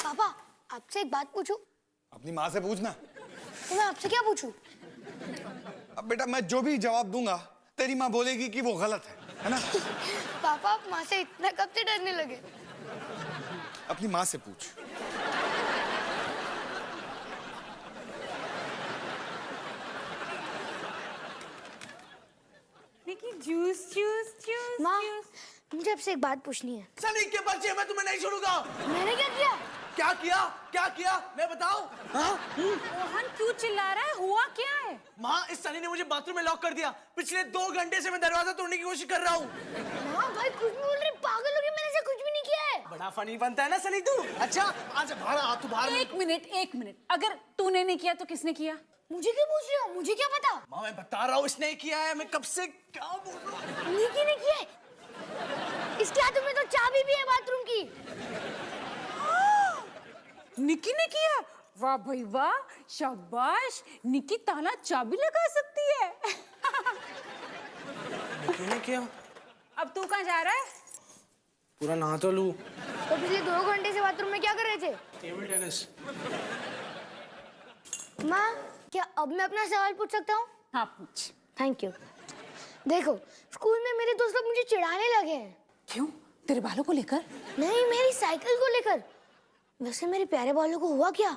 पापा, आपसे एक बात पूछूं? अपनी माँ से पूछना। तो मैं आपसे क्या पूछूं? अब बेटा मैं जो भी जवाब दूंगा तेरी माँ बोलेगी कि वो गलत है ना? पापा, आप माँ से इतना कब से डरने लगे? अपनी माँ से पूछ। जूस जूस जूस माँ, मुझे आपसे एक बात पूछनी है। सनी के बच्चे, मैं तुम्हें नहीं छोड़ूंगा। मैंने क्या किया? क्या किया? क्या किया? मैं बताऊं? हाँ? रोहन क्यों चिल्ला रहा है? हुआ क्या है? माँ, इस सनी ने मुझे बाथरूम में लॉक कर दिया। पिछले 2 घंटे से मैं दरवाजा तोड़ने की कोशिश कर रहा हूँ। माँ, भाई कुछ भी बोल रहे, पागल हो गए, मैंने ऐसा कुछ भी नहीं किया है। बड़ा फनी बनता है ना सनी तू। अच्छा, आज बाहर आ, तू बाहर। एक मिनट, अगर तूने नहीं किया तो किसने किया? मुझे क्यों पूछ रहे हो? मुझे क्या पता? माँ, मैं बता रहा हूँ, इसने किया है। मैं कब से क्या बोल रहा हूँ? निकी ने किया है। इसके हाथ में तो चाबी भी है बाथरूम की। निकी ने किया? वाह भाई वाह, शाबाश। निकी ताला चाबी लगा सकती है। तूने किया? अब तू कहाँ जा रहा है? पूरा नहा तो लूं। तो पिछले 2 घंटे से बाथरूम में क्या कर रहे थे? Table tennis. माँ, क्या अब मैं अपना सवाल पूछ सकता हूँ? हाँ पूछ। Thank you. देखो, स्कूल में मेरे दोस्त लोग मुझे चिढ़ाने लगे हैं। क्यों? तेरे बालों को लेकर? नहीं, मेरी साइकिल को लेकर। वैसे मेरे प्यारे बालों को हुआ क्या?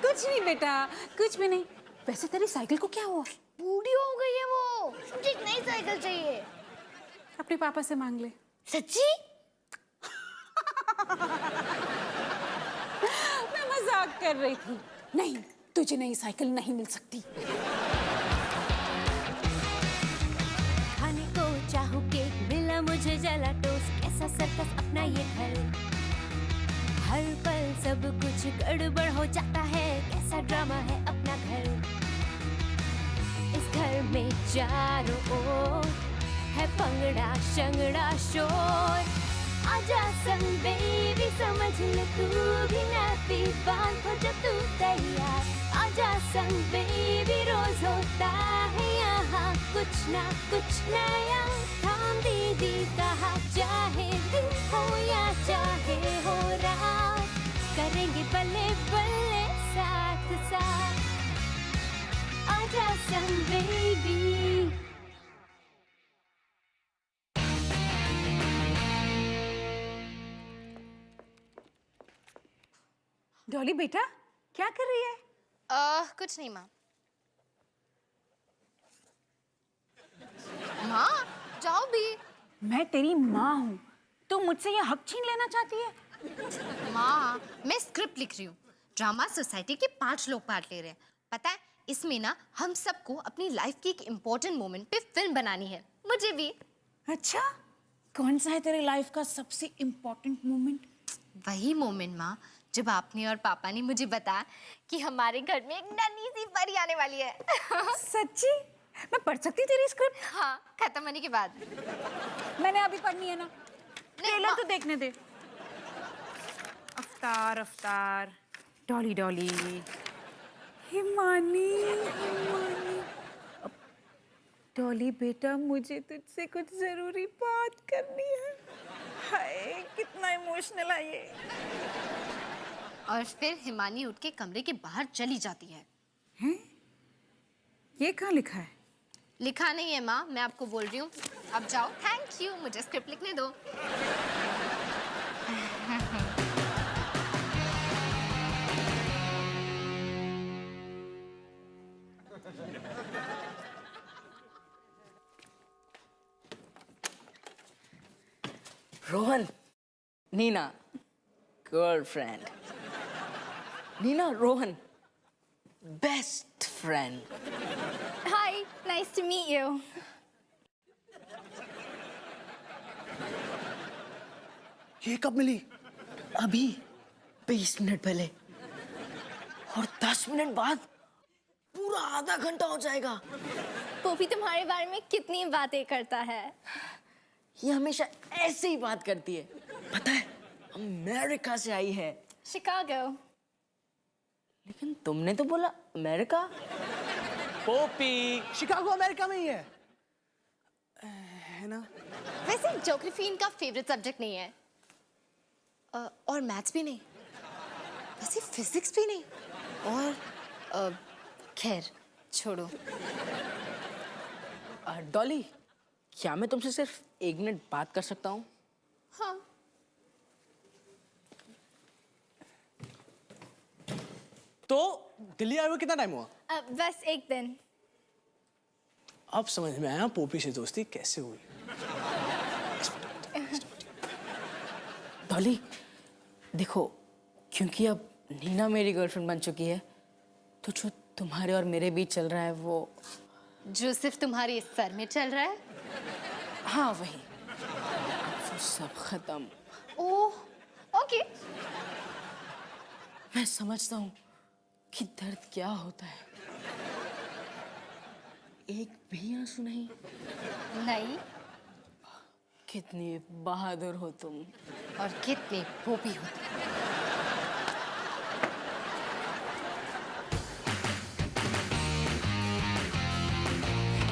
कुछ नहीं बेटा, कुछ भी नहीं। वैसे तेरी साइकिल को क्या हुआ? बूढ़ी हो गई है वो। मुझे एक नई साइकिल चाहिए। अपने पापा से मांग ले। सच्ची? मैं मजाक कर रही थी। नहीं, तुझे नई साइकिल नहीं मिल सकती। खाने को चाहूं केक, मिला मुझे जला टोस्ट। कैसा सर्कस अपना ये घर, हर पल सब कुछ गड़बड़ हो जाता है। कैसा ड्रामा है अपना घर, इस घर में चारों ओर है पंगड़ा शंगड़ा शोर। आजा संग बेबी, समझ ले तू भी नापी बांध हो जब तू तैयार। आजा संग बेबी, रोज होता है यहाँ कुछ ना कुछ नया। थाम दीदी कहा, चाहे दिन हो या चाहे हो रात, करेंगे बल्ले बल्ले साथ साथ। आजा संग बेबी। डॉली बेटा, क्या कर रही है? कुछ नहीं माँ। माँ, जाओ भी। मैं तेरी माँ हूँ, तू मुझसे ये हक छीन लेना चाहती है? माँ, मैं स्क्रिप्ट लिख रही हूँ। ड्रामा सोसाइटी के 5 लोग पार्ट ले रहे हैं। पता है, इसमें ना हम सबको अपनी लाइफ की एक इम्पोर्टेंट मोमेंट पे फिल्म बनानी है। मुझे भी। अच्छा, कौन सा है तेरी लाइफ का सबसे इम्पोर्टेंट मोमेंट? वही मोमेंट माँ, जब आपने और पापा ने मुझे बताया कि हमारे घर में एक नन्ही सी परी आने वाली है। सच्ची? मैं पढ़ सकती तेरी स्क्रिप्ट? हाँ, खत्म होने के बाद। मैंने अभी पढ़नी है ना। ट्रेलर तो देखने दे। अवतार अवतार, डॉली डॉली, हिमानी हिमानी। डॉली बेटा, मुझे तुझसे कुछ जरूरी बात करनी है। हाय, कितना इमोशनल है ये। और फिर हिमानी उठ के कमरे के बाहर चली जाती है। हैं? ये कहाँ लिखा है? लिखा नहीं है माँ, मैं आपको बोल रही हूँ। अब जाओ। थैंक यू, मुझे स्क्रिप्ट लिखने दो। Rohan, Nina girlfriend, Nina Rohan best friend. Hi, nice to meet you. ये कब मिली? अभी 20 मिनट पहले, और 10 मिनट बाद पूरा आधा घंटा हो जाएगा। वो भी तुम्हारे बारे में कितनी बातें करता है। ये हमेशा ऐसे ही बात करती है। पता है, अमेरिका से आई है। शिकागो। लेकिन तुमने तो बोला अमेरिका। पोपी, शिकागो अमेरिका में ही है। है ना? वैसे ज्योग्राफी इनका फेवरेट सब्जेक्ट नहीं है और मैथ्स भी नहीं, वैसे फिजिक्स भी नहीं और खैर छोड़ो। डॉली, क्या मैं तुमसे सिर्फ 1 मिनट बात कर सकता हूँ? हाँ। तो दिल्ली आए हुए कितना टाइम हुआ? बस 1 दिन। अब समझ में आया पोपी से दोस्ती कैसे हुई। डॉली, देखो, क्योंकि अब नीना मेरी गर्लफ्रेंड बन चुकी है, तो जो तुम्हारे और मेरे बीच चल रहा है वो, जो सिर्फ तुम्हारे इस सर में चल रहा है? हाँ वही, वो सब खत्म। ओह, ओके। मैं समझता हूँ कि दर्द क्या होता है। एक भी आंसू नहीं? नहीं। कितनी बहादुर हो तुम। और कितने पोपी हो तुम।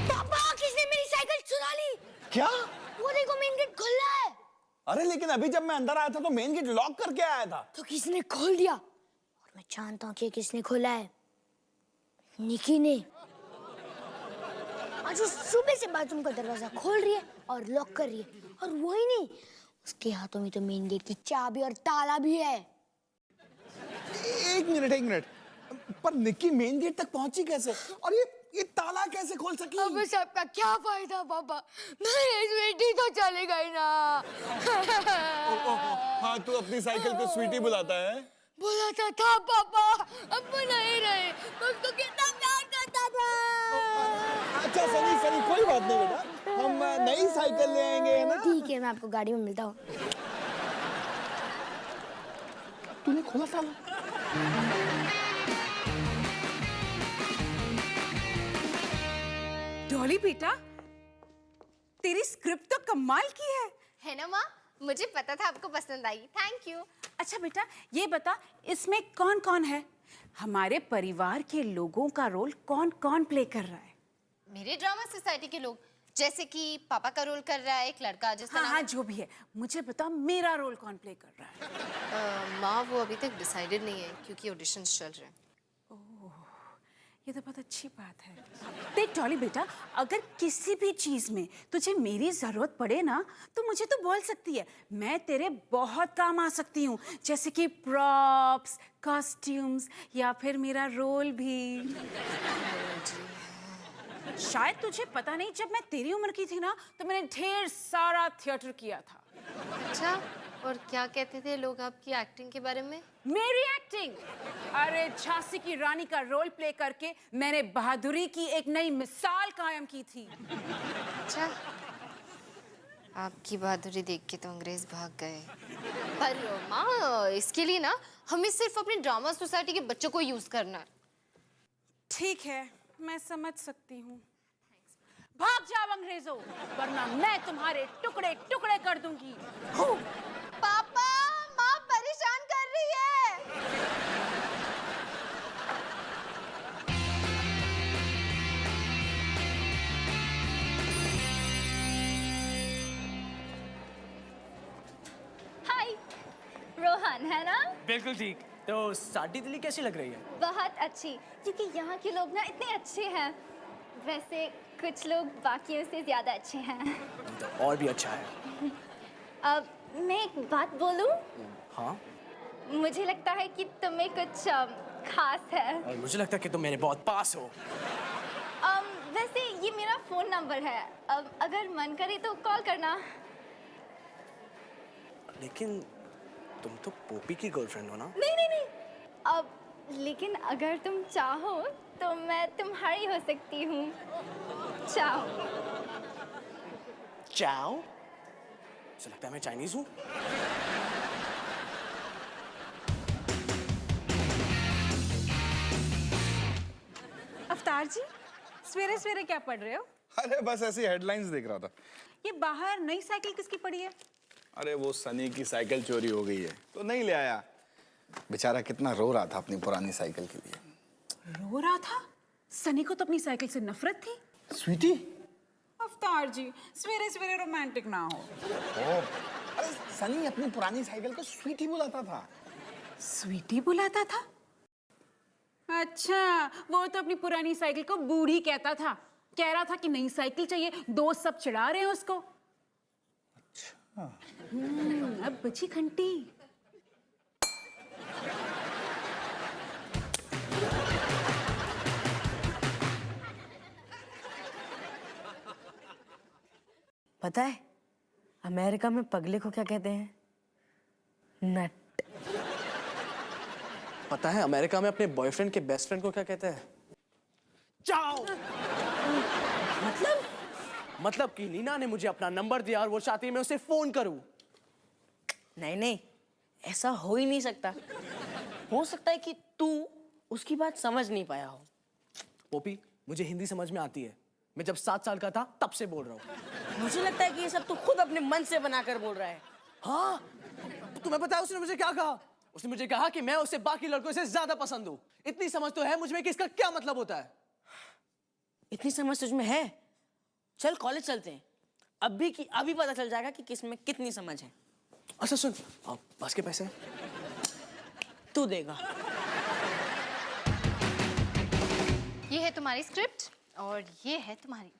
पापा, किसने मेरी साइकिल चुरा ली? क्या? वो देखो, मेन गेट खुला है। अरे लेकिन अभी जब मैं अंदर आया था तो मेन गेट लॉक करके आया था। तो किसने खोल दिया? और मैं जानता हूँ कि किसने खोला है। निकी ने। आज वो सुबह से बाथरूम का दरवाजा खोल रही है और लॉक कर रही है, और वही नहीं, उसके हाथों में तो मेन गेट की चाबी और ताला भी है। एक मिनट, पर निक्की मेन गेट तक पहुंची कैसे? और ये ताला कैसे खोल सकी? अब इस सबका क्या फायदा पापा? मेरी स्वीटी तो चली गई ना। हाँ, तू अपनी साइकिल पे स्वीटी बुलाता है? बुलाता था पापा, अब वो नहीं रहे। मैं उसको कितना प्यार करता था। अच्छा सनी, कोई बात नहीं बेटा, हम नई साइकिल ले आएंगे, है ना? ठीक है, मैं आपको गाड़ी में मिलता हूँ। तूने खोला ताला? डॉली बेटा, तेरी स्क्रिप्ट तो कमाल की है ना माँ? मुझे पता था आपको पसंद आएगी, थैंक यू। अच्छा बेटा, ये बता, इसमें कौन कौन है? हमारे परिवार के लोगों का रोल कौन कौन प्ले कर रहा है? मेरे ड्रामा सोसाइटी के लोग, जैसे कि पापा का रोल कर रहा है एक लड़का जिसका हाँ नाम हाँ, जो भी है, मुझे बता मेरा रोल कौन प्ले कर रहा है? माँ वो अभी तक डिसाइडेड नहीं है क्योंकि ऑडिशंस चल रहे हैं। ये तो बहुत अच्छी बात है। देख डॉली बेटा, अगर किसी भी चीज में तुझे मेरी जरूरत पड़े ना, तो मुझे तो बोल सकती है, मैं तेरे बहुत काम आ सकती हूँ, जैसे कि प्रॉप्स, कॉस्ट्यूम्स या फिर मेरा रोल भी। शायद तुझे पता नहीं, जब मैं तेरी उम्र की थी ना, तो मैंने ढेर सारा थिएटर किया था। अच्छा, और क्या कहते थे लोग आपकी एक्टिंग के बारे में? मेरी एक्टिंग? अरे झांसी की रानी का रोल प्ले करके मैंने बहादुरी की एक नई मिसाल कायम की थी। अच्छा, आपकी बहादुरी देख के तो अंग्रेज भाग गए। पर माँ, इसके लिए ना हमें सिर्फ अपने ड्रामा सोसाइटी के बच्चों को यूज करना है। ठीक है, मैं समझ सकती हूँ। भाग जाओ अंग्रेजों, वरना मैं तुम्हारे टुकड़े टुकड़े कर दूंगी। पापा, माँ परेशान कर रही है। हाय, रोहन है ना? बिल्कुल ठीक। तो साडी दिल्ली कैसी लग रही है? बहुत अच्छी, क्योंकि यहाँ के लोग ना इतने अच्छे हैं। वैसे कुछ लोग बाकियों से ज्यादा अच्छे हैं। तो और भी अच्छा है। अब मैं एक बात बोलूं? हाँ? मुझे लगता है कि तुम्हें कुछ खास है। और मुझे लगता है कि तुम मेरे बहुत पास हो। वैसे ये मेरा फोन नंबर है, अगर मन करे तो कॉल करना। लेकिन तुम तो पोपी की गर्लफ्रेंड हो ना? नहीं नहीं नहीं, लेकिन अगर तुम चाहो तो मैं तुम्हारी हो सकती हूँ। चाओ। चाओ? मुझे लगता है मैं चाइनीज हूँ। अवतार जी, सवेरे सवेरे क्या पढ़ रहे हो? अरे बस ऐसी हेडलाइंस देख रहा था। ये बाहर नई साइकिल किसकी पड़ी है? अरे वो सनी की साइकिल चोरी हो गई है तो नहीं ले आया। बेचारा कितना रो रहा था अपनी पुरानी साइकिल के लिए। रो रहा था? सनी को तो अपनी साइकिल से नफरत थी। स्वीटी? अवतार जी, सवेरे सवेरे रोमांटिक ना हो। अरे सनी अपनी पुरानी साइकिल को स्वीटी बुलाता था। स्वीटी बुलाता था? अच्छा, वो तो अपनी पुरानी साइकिल को बूढ़ी कहता था। कह रहा था कि नई साइकिल चाहिए, दोस्त सब चिढ़ा रहे हैं उसको। अच्छा। अब बची घंटी। पता है अमेरिका में पगले को क्या कहते हैं? नट। पता है अमेरिका में अपने बॉयफ्रेंड के बेस्ट फ्रेंड को क्या कहते हैं? जाओ। मतलब कि नीना ने मुझे अपना नंबर दिया और वो चाहती है मैं उसे फोन करूं। नहीं नहीं, ऐसा हो ही नहीं सकता। हो सकता है कि तू उसकी बात समझ नहीं पाया हो। पोपी, मुझे हिंदी समझ में आती है। मैं जब 7 साल का था तब से बोल रहा हूँ। मुझे लगता है कि ये सब तू खुद अपने मन से बनाकर बोल रहा है। हाँ, तुम्हें पता है उसने मुझे क्या कहा? उसने मुझे कहा कि मैं उसे बाकी लड़कों से ज्यादा पसंद हूँ। इतनी समझ तो है मुझ में कि इसका क्या मतलब होता है। इतनी समझ तुझ में है? चल कॉलेज चलते हैं, अभी पता चल जाएगा कि किस में कितनी समझ है। अच्छा सुन, बस के पैसे तू देगा। ये है तुम्हारी स्क्रिप्ट और ये है तुम्हारी।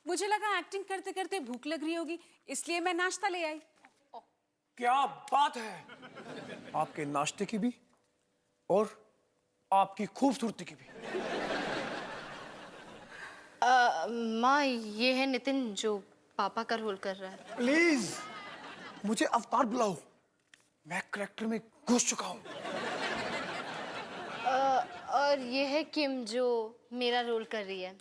मुझे लगा एक्टिंग करते करते भूख लग रही होगी, इसलिए मैं नाश्ता ले आई। क्या बात है, आपके नाश्ते की भी और आपकी खूबसूरती की भी। माँ, ये है नितिन जो पापा का रोल कर रहा है। प्लीज मुझे अवतार बुलाओ, मैं करैक्टर में घुस चुका हूँ। और ये है किम जो मेरा रोल कर रही है।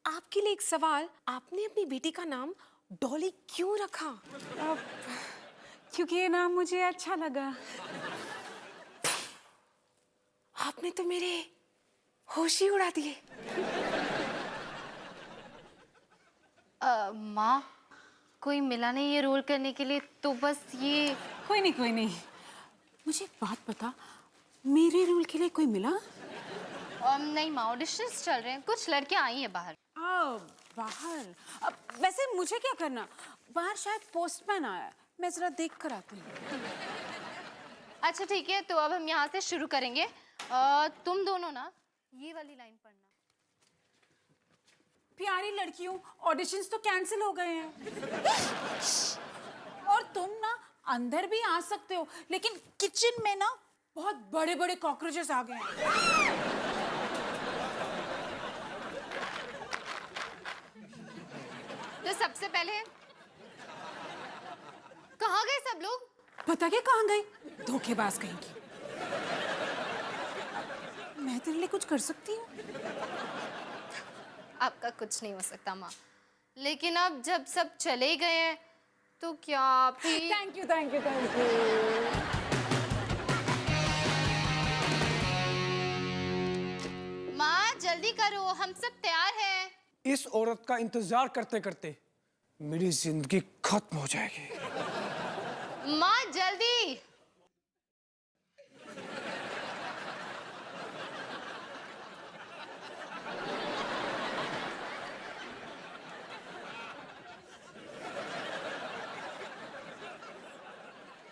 आपके लिए एक सवाल, आपने अपनी बेटी का नाम डॉली क्यों रखा? क्योंकि ये नाम मुझे अच्छा लगा। आपने तो मेरे होश ही उड़ा दिए। माँ, कोई मिला नहीं ये रोल करने के लिए, तो बस ये। कोई नहीं। मुझे एक बात बता, मेरे रोल के लिए कोई मिला? नहीं माँ, ऑडिशंस चल रहे हैं, कुछ लड़कियां आई हैं बाहर। बाहर? वैसे मुझे क्या करना, बाहर शायद पोस्टमैन आया है, मैं जरा देख कर आती हूँ। अच्छा ठीक है, तो अब हम यहाँ से शुरू करेंगे। तुम दोनों ना ये वाली लाइन पढ़ना। प्यारी लड़कियों, ऑडिशंस तो कैंसिल हो गए हैं। और तुम ना अंदर भी आ सकते हो, लेकिन किचन में ना बहुत बड़े बड़े कॉकरोचेस आ गए हैं। तो सबसे पहले कहाँ गए सब लोग? पता क्या कहाँ गई? धोखेबाज कहेंगी। मैं तेरे लिए कुछ कर सकती हूँ? आपका कुछ नहीं हो सकता माँ, लेकिन अब जब सब चले गए हैं तो क्या आप ही। Thank you. माँ जल्दी करो, हम सब तैयार हैं। इस औरत का इंतजार करते करते मेरी जिंदगी खत्म हो जाएगी। माँ जल्दी।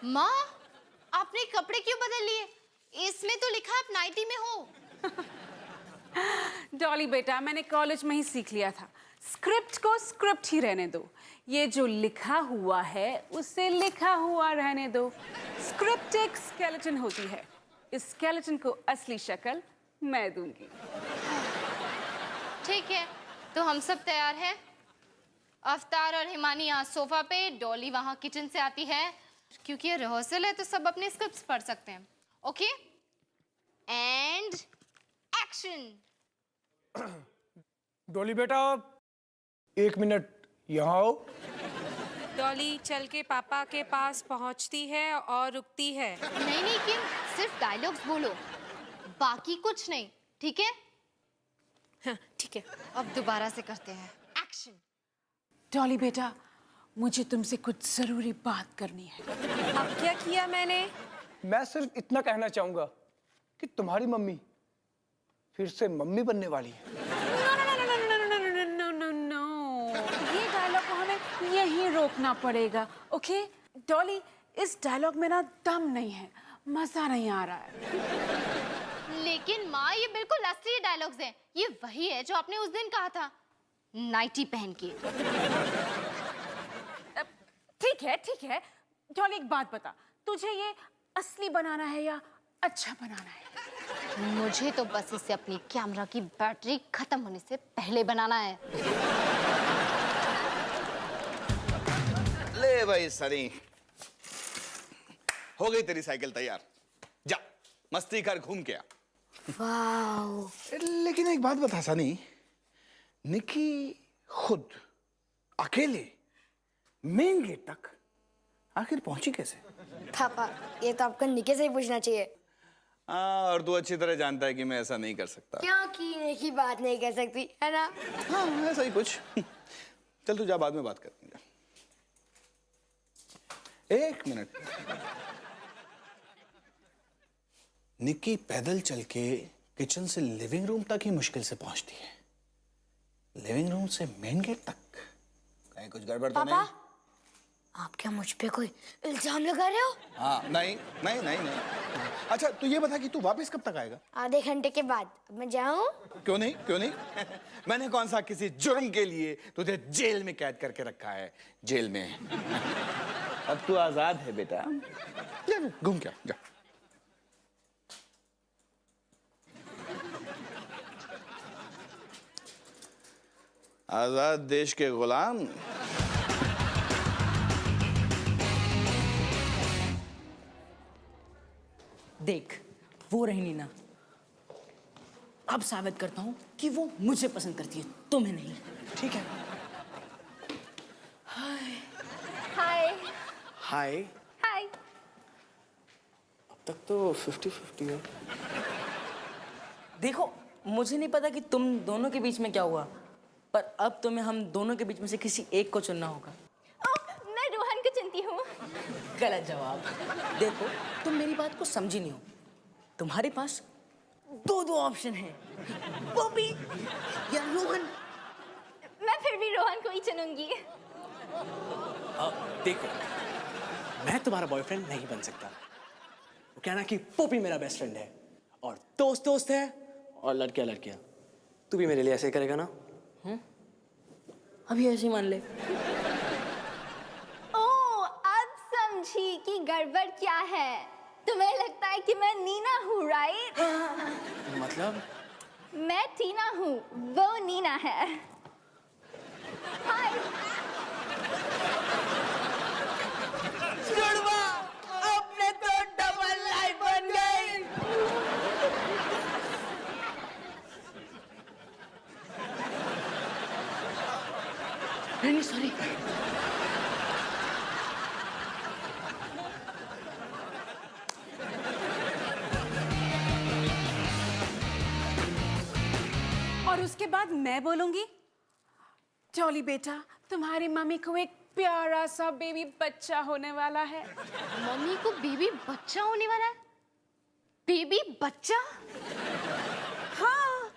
माँ, आपने कपड़े क्यों बदल लिए? इसमें तो लिखा आप नाइटी में हो। डॉली बेटा, मैंने कॉलेज में ही सीख लिया था, स्क्रिप्ट को स्क्रिप्ट ही रहने दो। ये जो लिखा हुआ है उसे लिखा हुआ रहने दो। स्क्रिप्ट एक स्केलेटन होती है, इस स्केलेटन को असली शक्ल मैं दूंगी। ठीक है, तो हम सब तैयार हैं। अवतार और हिमानी यहाँ सोफा पे, डॉली वहाँ किचन से आती है। क्योंकि ये रिहर्सल है तो सब अपने स्क्रिप्ट्स पढ़ सकते हैं। Okay, and action. डॉली बेटा 1 मिनट यहाँ आओ। डॉली चल के पापा के पास पहुंचती है और रुकती है। नहीं किम, सिर्फ डायलॉग्स बोलो, बाकी कुछ नहीं, ठीक है? हाँ ठीक है। अब दोबारा से करते हैं, एक्शन। डॉली बेटा, मुझे तुमसे कुछ जरूरी बात करनी है। अब क्या किया मैंने? मैं सिर्फ इतना कहना चाहूंगा कि तुम्हारी मम्मी फिर से मम्मी बनने वाली है। रोकना पड़ेगा। ओके डॉली, इस डायलॉग में ना दम नहीं है, मजा नहीं आ रहा है। लेकिन माँ ये बिल्कुल असली डायलॉग्स हैं। ये वही है जो आपने उस दिन कहा था, नाइटी पहन के। ठीक है डॉली, एक बात बता, तुझे ये असली बनाना है या अच्छा बनाना है? मुझे तो बस इसे अपनी कैमरा की बैटरी खत्म होने से पहले बनाना है। ले भाई सनी, हो गई तेरी साइकिल तैयार, जा मस्ती कर, घूम के आ। वाओ। लेकिन एक बात बता सनी, निकी खुद अकेले मेन गेट तक आखिर पहुंची कैसे? पापा ये तो आपको निके से ही पूछना चाहिए। हाँ, और तू अच्छी तरह जानता है कि मैं ऐसा नहीं कर सकता। क्योंकि निकी बात नहीं कर सकती है ना। हाँ ऐसा ही कुछ। चल तू जा, बाद में बात करते हैं। एक मिनट, निकी पैदल चल के किचन से लिविंग रूम तक ही मुश्किल से पहुंचती है, लिविंग रूम से मेन गेट तक कहीं कुछ गड़बड़ तो नहीं? आप क्या मुझ पे कोई इल्जाम लगा रहे हो? हाँ नहीं नहीं नहीं नहीं। अच्छा तू ये बता कि तू वापस कब तक आएगा? आधे घंटे के बाद। अब मैं जाऊं? क्यों नहीं, क्यों नहीं? मैंने कौन सा किसी जुर्म के लिए तुझे जेल में कैद करके रखा है, जेल में। अब तू आजाद है बेटा, जा घूम के आ, जा। आजाद देश के गुलाम। देख, वो रही नीना। अब साबित करता हूँ कि वो मुझे पसंद करती है, तुम्हें नहीं। ठीक है? हाय हाय। हाय। अब तक तो 50-50 है। देखो, मुझे नहीं पता कि तुम दोनों के बीच में क्या हुआ, पर अब तुम्हें हम दोनों के बीच में से किसी एक को चुनना होगा। मैं रोहन को चुनती हूँ। गलत जवाब। देखो, तुम मेरी बात को समझी नहीं हो। तुम्हारे पास दो ऑप्शन हैं, बॉबी या रोहन। मैं फिर भी रोहन को ही चुनूंगी। देखो, मैं तुम्हारा बॉयफ्रेंड नहीं बन सकता। वो कहना कि पोपी मेरा बेस्ट फ्रेंड है और दोस्त दोस्त है और लड़कियां लड़कियां। तू भी मेरे लिए ऐसे करेगा ना? अभी ऐसे ही मान ले। अब समझी कि गड़बड़ क्या है। तुम्हें लगता है कि मैं नीना हूँ, राइट? मतलब? मैं टीना हूँ, वो नीना है। हाय। अपने तो डबल लाइफ बन गई। नहीं सॉरी। और उसके बाद मैं बोलूंगी, डॉली बेटा, तुम्हारी मम्मी को एक प्यारा सा बेबी बच्चा होने वाला है। मम्मी को बेबी बच्चा होने वाला है? बेबी बच्चा? हाँ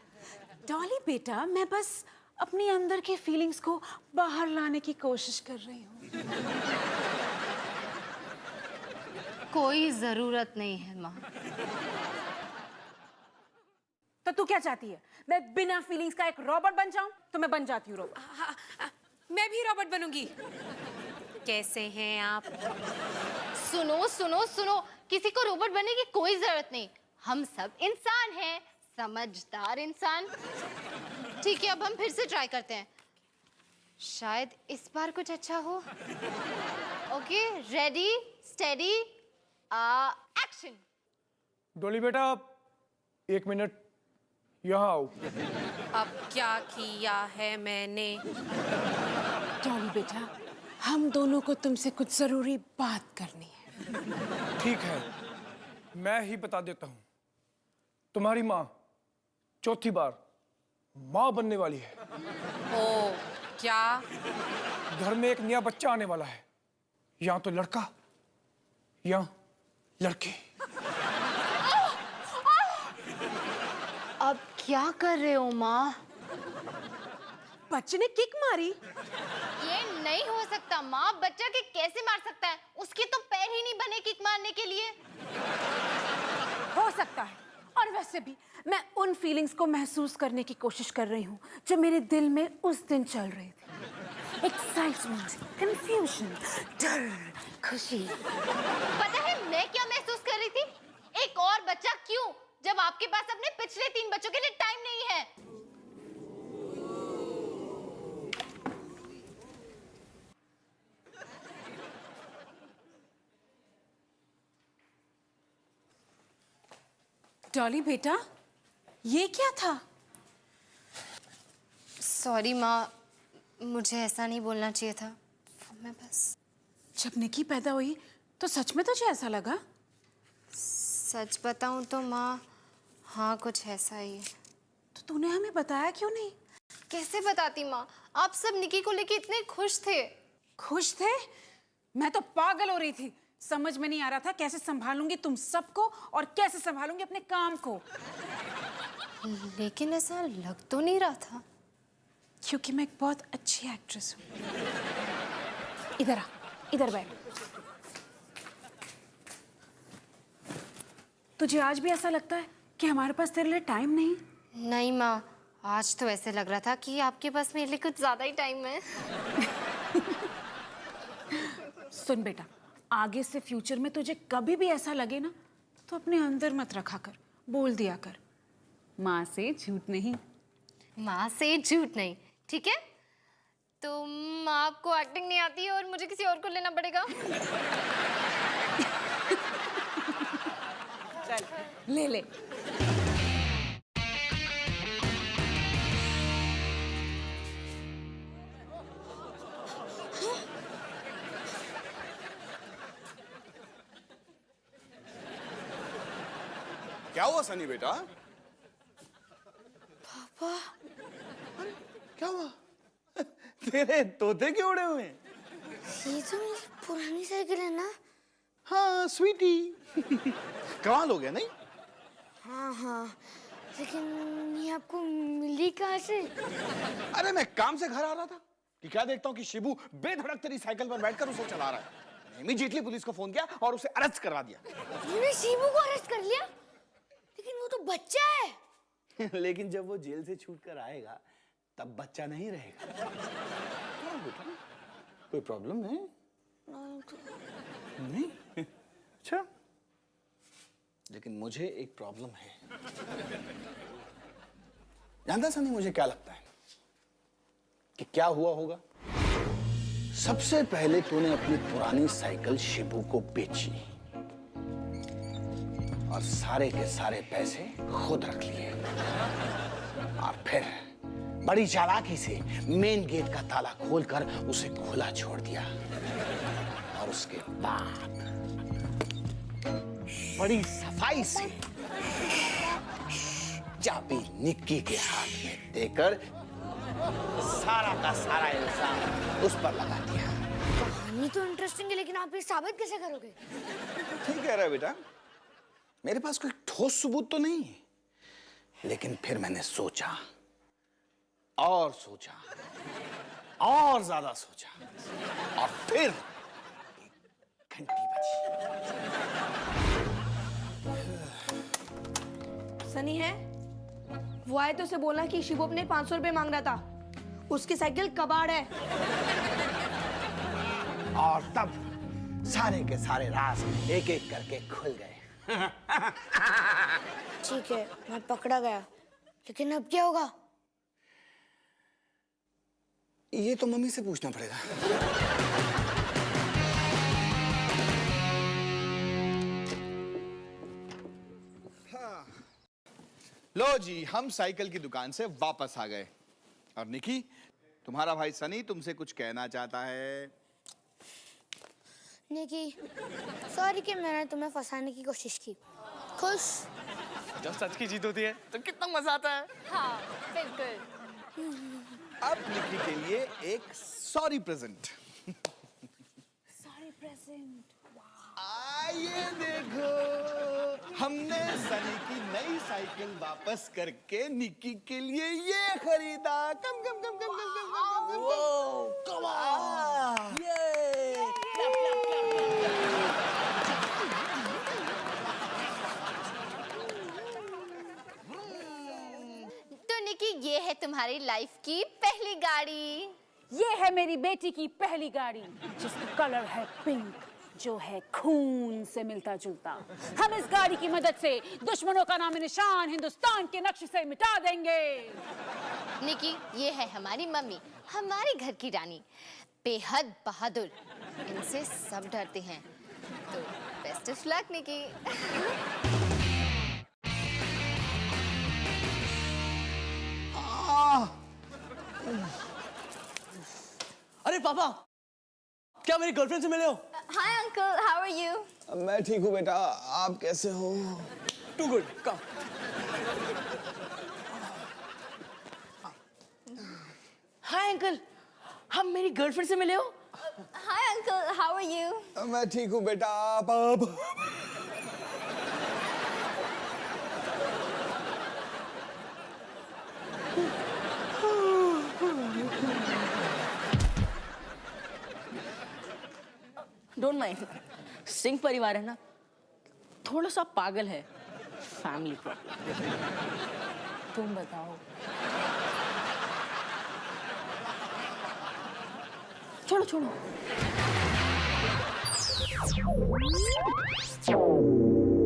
डॉली बेटा, मैं बस अपनी अंदर के फीलिंग्स को बाहर लाने की कोशिश कर रही हूँ। कोई जरूरत नहीं है माँ। तो तू क्या चाहती है? मैं बिना फीलिंग्स का एक रॉबोट बन जाऊं? तो मैं बन जाती हूँ रॉबोट। मैं भी रॉबर्ट बनूंगी। कैसे हैं आप? सुनो सुनो सुनो, किसी को रोबोट बनने की कोई जरूरत नहीं। हम सब इंसान हैं, समझदार इंसान। ठीक है, अब हम फिर से ट्राई करते हैं, शायद इस बार कुछ अच्छा हो। Okay, ready steady action. Dolly बेटा, 1 मिनट यहाँ आओ। अब क्या किया है मैंने? डॉली बेटा, हम दोनों को तुमसे कुछ जरूरी बात करनी है। ठीक है, मैं ही बता देता हूँ। तुम्हारी माँ चौथी बार माँ बनने वाली है। ओ, क्या? घर में एक नया बच्चा आने वाला है, या तो लड़का या लड़की। अब क्या कर रहे हो माँ? बच्चे ने किक मारी? ये नहीं हो सकता माँ, बच्चा के कैसे मार सकता है? उसके तो पैर ही नहीं बने किक मारने के लिए। हो सकता है, और वैसे भी मैं उन फीलिंग्स को महसूस करने की कोशिश कर रही हूँ जो मेरे दिल में उस दिन चल रही थी। एक्साइटमेंट, कंफ्यूजन, डर, खुशी। पता है मैं क्या महसूस कर रही थी? एक और बच्चा क्यों, जब आपके पास अपने पिछले 3 बच्चों के लिए टाइम नहीं है। डॉली बेटा, ये क्या था? सॉरी माँ, मुझे ऐसा नहीं बोलना चाहिए था। मैं बस जब निकी पैदा हुई तो सच में तुझे ऐसा लगा? सच बताऊं तो माँ, हाँ कुछ ऐसा ही है। तो तूने हमें बताया क्यों नहीं? कैसे बताती माँ, आप सब निकी को लेके इतने खुश थे। खुश थे? मैं तो पागल हो रही थी। समझ में नहीं आ रहा था कैसे संभालूंगी तुम सबको और कैसे संभालूंगी अपने काम को। लेकिन ऐसा लग तो नहीं रहा था। क्योंकि मैं एक बहुत अच्छी एक्ट्रेस हूँ। इधर आ, इधर बैठ। तुझे आज भी ऐसा लगता है कि हमारे पास तेरे लिए टाइम नहीं? नहीं माँ, आज तो ऐसे लग रहा था कि आपके पास मेरे लिए कुछ ज्यादा ही टाइम है। सुन बेटा, आगे से फ्यूचर में तुझे कभी भी ऐसा लगे ना, तो अपने अंदर मत रखा कर, बोल दिया कर। माँ से झूठ नहीं। माँ से झूठ नहीं, ठीक है? तो माँ आपको एक्टिंग नहीं आती है और मुझे किसी और को लेना पड़ेगा। चल ले ले। क्या हुआ सनी बेटा? पापा, क्या हुआ? तेरे तोते क्यों उड़े हुए हैं? ये तो मेरी पुरानी साइकिल है ना? हाँ स्वीटी। कमाल हो गया नहीं? हाँ हाँ, लेकिन ये आपको मिली कहाँ से? अरे मैं काम से घर आ रहा था कि क्या देखता हूँ कि शिबू बेधड़क तेरी साइकिल पर बैठकर उसे चला रहा है। इमीडिएटली पुलिस को फोन किया और उसे अरेस्ट करवा दिया। तुमने शिबू को अरेस्ट कर लिया? लेकिन वो तो बच्चा है। लेकिन जब वो जेल से छूट कर आएगा तब बच्चा नहीं रहेगा। क्या बेटा, कोई प्रॉब्लम है? नहीं? अच्छा, लेकिन मुझे एक प्रॉब्लम है। जानता सनी मुझे क्या लगता है कि क्या हुआ होगा? सबसे पहले तूने अपनी पुरानी साइकिल शिबू को बेची और सारे के सारे पैसे खुद रख लिए और फिर बड़ी चालाकी से मेन गेट का ताला खोलकर उसे खुला छोड़ दिया और उसके बाद बड़ी सफाई से चाबी निक्की के हाथ में देकर सारा का सारा इल्जाम उस पर लगा दिया। कहानी तो इंटरेस्टिंग है, लेकिन आप ये साबित कैसे करोगे? ठीक कह रहा है बेटा, मेरे पास कोई ठोस सबूत तो नहीं है, लेकिन फिर मैंने सोचा और सोचा और ज्यादा सोचा और फिर घंटी बजी। सनी है? वो आए तो उसे बोला कि शिबू अपने 500 रुपए मांग रहा था। उसकी साइकिल कबाड़ है। और तब सारे के सारे राज एक एक करके खुल गए। ठीक है, मैं पकड़ा गया, लेकिन अब क्या होगा? ये तो मम्मी से पूछना पड़ेगा। लो जी, हम साइकिल की दुकान से वापस आ गए और निकी, तुम्हारा भाई सनी तुमसे कुछ कहना चाहता है। निकी, सॉरी कि मैंने तुम्हें फंसाने की कोशिश की। खुश? जब सच की जीत होती है तो कितना मजा आता है। हाँ बिल्कुल। अब निकी के लिए एक सॉरी प्रेजेंट। Sorry present. आइए देखो, हमने सनी की नई साइकिल वापस करके निक्की के लिए ये खरीदा। कम कम कम कम कम कम कम कम कम। Come on! Yay! Clap, clap, clap, clap, clap. तो निकी, ये है तुम्हारी लाइफ की पहली गाड़ी। ये है मेरी बेटी की पहली गाड़ी, जिसका कलर है पिंक, जो है खून से मिलता जुलता। हम इस गाड़ी की मदद से दुश्मनों का नाम निशान हिंदुस्तान के नक्शे से मिटा देंगे। निकी, ये है हमारी मम्मी, हमारे घर की रानी, बेहद बहादुर। इनसे सब डरते हैं। तो बेस्ट ऑफ लक निकी। अरे पापा, क्या मेरी गर्लफ्रेंड से मिले हो? Hi uncle, how are you? मैं ठीक हूँ बेटा, आप कैसे हो? Too good, come. Hi uncle, हम मेरी गर्लफ्रेंड से मिले हो? Hi uncle, how are you? मैं ठीक हूँ बेटा, आप डोंट माइंड, सिंह परिवार है ना, थोड़ा सा पागल है। Family problem. तुम बताओ। छोड़ो छोड़ो।